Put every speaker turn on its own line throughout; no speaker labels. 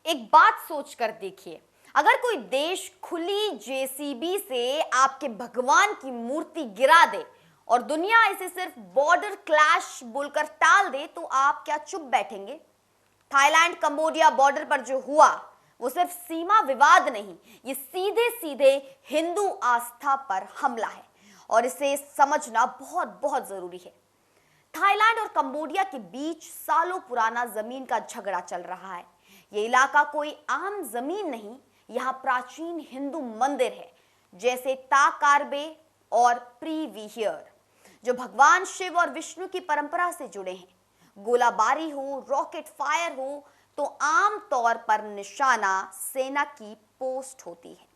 एक बात सोच कर देखिए, अगर कोई देश खुली जेसीबी से आपके भगवान की मूर्ति गिरा दे और दुनिया इसे सिर्फ बॉर्डर क्लैश बोलकर टाल दे, तो आप क्या चुप बैठेंगे? थाईलैंड कंबोडिया बॉर्डर पर जो हुआ वो सिर्फ सीमा विवाद नहीं, ये सीधे सीधे हिंदू आस्था पर हमला है और इसे समझना बहुत बहुत जरूरी है। थाईलैंड और कंबोडिया के बीच सालों पुराना जमीन का झगड़ा चल रहा है। ये इलाका कोई आम जमीन नहीं, यहाँ प्राचीन हिंदू मंदिर है, जैसे ताकारबे और प्रीविहियर, जो भगवान शिव और विष्णु की परंपरा से जुड़े हैं। गोलाबारी हो, रॉकेट फायर हो, तो आम तौर पर निशाना सेना की पोस्ट होती है।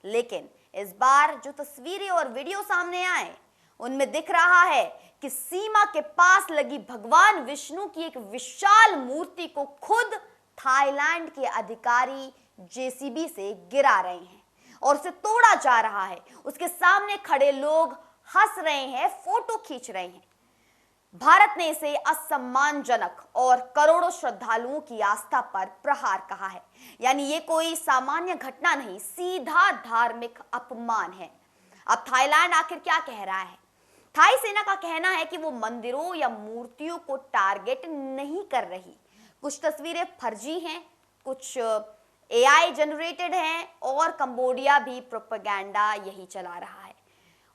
लेकिन इस बार जो तस्वीरें और वीडियो सामने आए, उनमें दिख रहा है कि सीमा के पास लगी भगवान विष्णु की एक विशाल मूर्ति को खुद थाईलैंड के अधिकारी जेसीबी से गिरा रहे हैं और उसे तोड़ा जा रहा है। उसके सामने खड़े लोग हंस रहे हैं, फोटो खींच रहे हैं। भारत ने इसे असम्मानजनक और करोड़ों श्रद्धालुओं की आस्था पर प्रहार कहा है। यानी ये कोई सामान्य घटना नहीं, सीधा धार्मिक अपमान है। अब थाईलैंड आखिर क्या कह रहा है? थाई सेना का कहना है कि वो मंदिरों या मूर्तियों को टारगेट नहीं कर रही। कुछ तस्वीरें फर्जी हैं, कुछ एआई जनरेटेड हैं और कंबोडिया भी प्रोपेगेंडा यही चला रहा है।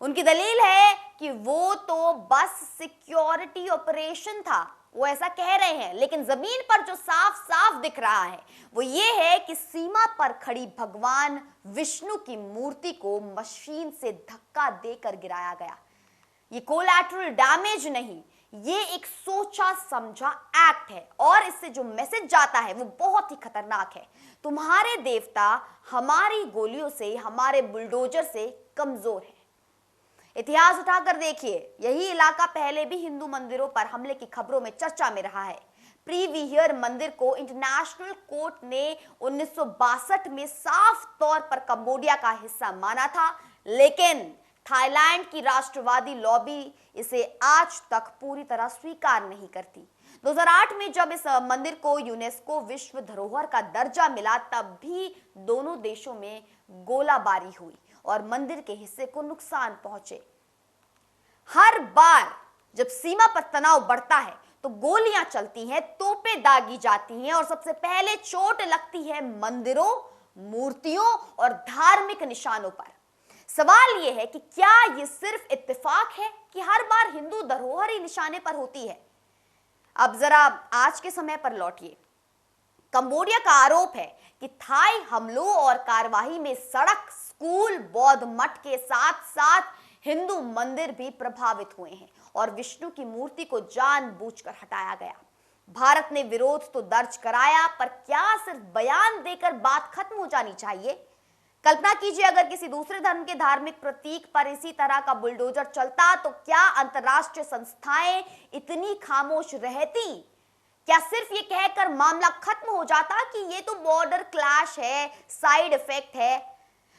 उनकी दलील है कि वो तो बस सिक्योरिटी ऑपरेशन था, वो ऐसा कह रहे हैं। लेकिन जमीन पर जो साफ साफ दिख रहा है वो ये है कि सीमा पर खड़ी भगवान विष्णु की मूर्ति को मशीन से धक्का देकर गिराया गया। ये कोलैटरल डैमेज नहीं, ये एक सोचा समझा एक्ट है और इससे जो मैसेज जाता है वो बहुत ही खतरनाक है। तुम्हारे देवता हमारी गोलियों से, हमारे बुलडोजर से कमजोर है। इतिहास उठाकर देखिए, यही इलाका पहले भी हिंदू मंदिरों पर हमले की खबरों में चर्चा में रहा है। प्रीविहियर मंदिर को इंटरनेशनल कोर्ट ने 1962 में साफ तौर पर कंबोडिया का हिस्सा माना था, लेकिन थाईलैंड की राष्ट्रवादी लॉबी इसे आज तक पूरी तरह स्वीकार नहीं करती। 2008 में जब इस मंदिर को यूनेस्को विश्व धरोहर का दर्जा मिला, तब भी दोनों देशों में गोलाबारी हुई और मंदिर के हिस्से को नुकसान पहुंचे। हर बार जब सीमा पर तनाव बढ़ता है तो गोलियां चलती हैं, तोपें दागी जाती हैं और सबसे पहले चोट लगती है मंदिरों, मूर्तियों और धार्मिक निशानों पर। सवाल यह है कि क्या यह सिर्फ इत्तेफाक है कि हर बार हिंदू धरोहर ही निशाने पर होती है? अब जरा आज के समय पर लौटिए। कंबोडिया का आरोप है कि थाई हमलों और कार्यवाही में सड़क, स्कूल, बौद्ध मठ के साथ साथ हिंदू मंदिर भी प्रभावित हुए हैं और विष्णु की मूर्ति को जानबूझकर हटाया गया। भारत ने विरोध तो दर्ज कराया, पर क्या सिर्फ बयान देकर बात खत्म हो जानी चाहिए? कल्पना कीजिए, अगर किसी दूसरे धर्म के धार्मिक प्रतीक पर इसी तरह का बुलडोजर चलता तो क्या अंतर्राष्ट्रीय संस्थाएं इतनी खामोश रहती? क्या सिर्फ ये कहकर मामला खत्म हो जाता कि ये तो बॉर्डर क्लैश है, साइड इफेक्ट है?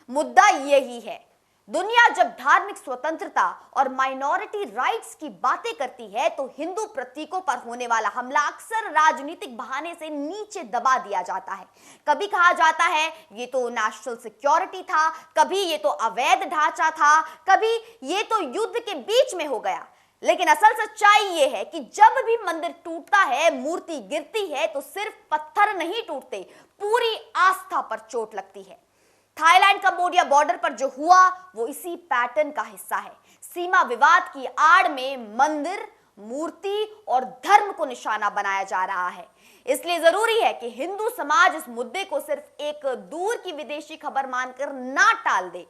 मुद्दा यही है, दुनिया जब धार्मिक स्वतंत्रता और माइनॉरिटी राइट्स की बातें करती है तो हिंदू प्रतीकों पर होने वाला हमला अक्सर राजनीतिक बहाने से नीचे दबा दिया जाता है। कभी कहा जाता है ये तो नेशनल सिक्योरिटी था, कभी ये तो अवैध ढांचा था, कभी ये तो युद्ध के बीच में हो गया। लेकिन असल सच्चाई यह है कि जब भी मंदिर टूटता है, मूर्ति गिरती है, तो सिर्फ पत्थर नहीं टूटते, पूरी आस्था पर चोट लगती है। थाईलैंड कंबोडिया बॉर्डर पर जो हुआ वो इसी पैटर्न का हिस्सा है। सीमा विवाद की आड़ में मंदिर, मूर्ति और धर्म को निशाना बनाया जा रहा है। इसलिए जरूरी है कि हिंदू समाज इस मुद्दे को सिर्फ एक दूर की विदेशी खबर मानकर ना टाल दे।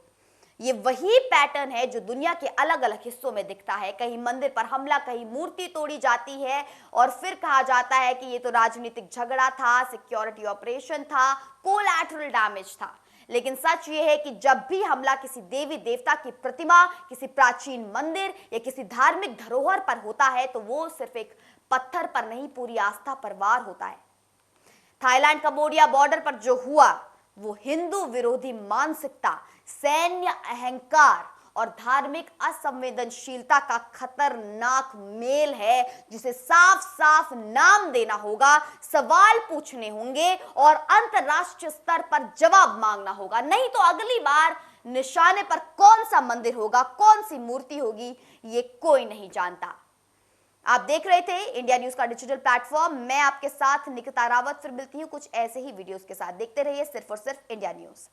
ये वही पैटर्न है जो दुनिया के अलग अलग हिस्सों में दिखता है। कहीं मंदिर पर हमला, कहीं मूर्ति तोड़ी जाती है और फिर कहा जाता है कि ये तो राजनीतिक झगड़ा था, सिक्योरिटी ऑपरेशन था, कोलैटरल डैमेज था। लेकिन सच ये है कि जब भी हमला किसी देवी देवता की प्रतिमा, किसी प्राचीन मंदिर या किसी धार्मिक धरोहर पर होता है तो वो सिर्फ एक पत्थर पर नहीं, पूरी आस्था पर वार होता है। थाईलैंड कंबोडिया बॉर्डर पर जो हुआ वो हिंदू विरोधी मानसिकता, सैन्य अहंकार और धार्मिक असंवेदनशीलता का खतरनाक मेल है, जिसे साफ साफ नाम देना होगा, सवाल पूछने होंगे और अंतरराष्ट्रीय स्तर पर जवाब मांगना होगा। नहीं तो अगली बार निशाने पर कौन सा मंदिर होगा, कौन सी मूर्ति होगी, ये कोई नहीं जानता। आप देख रहे थे इंडिया न्यूज का डिजिटल प्लेटफॉर्म। मैं आपके साथ निकिता रावत फिर मिलती हूं कुछ ऐसे ही वीडियोस के साथ। देखते रहिए सिर्फ और सिर्फ इंडिया न्यूज।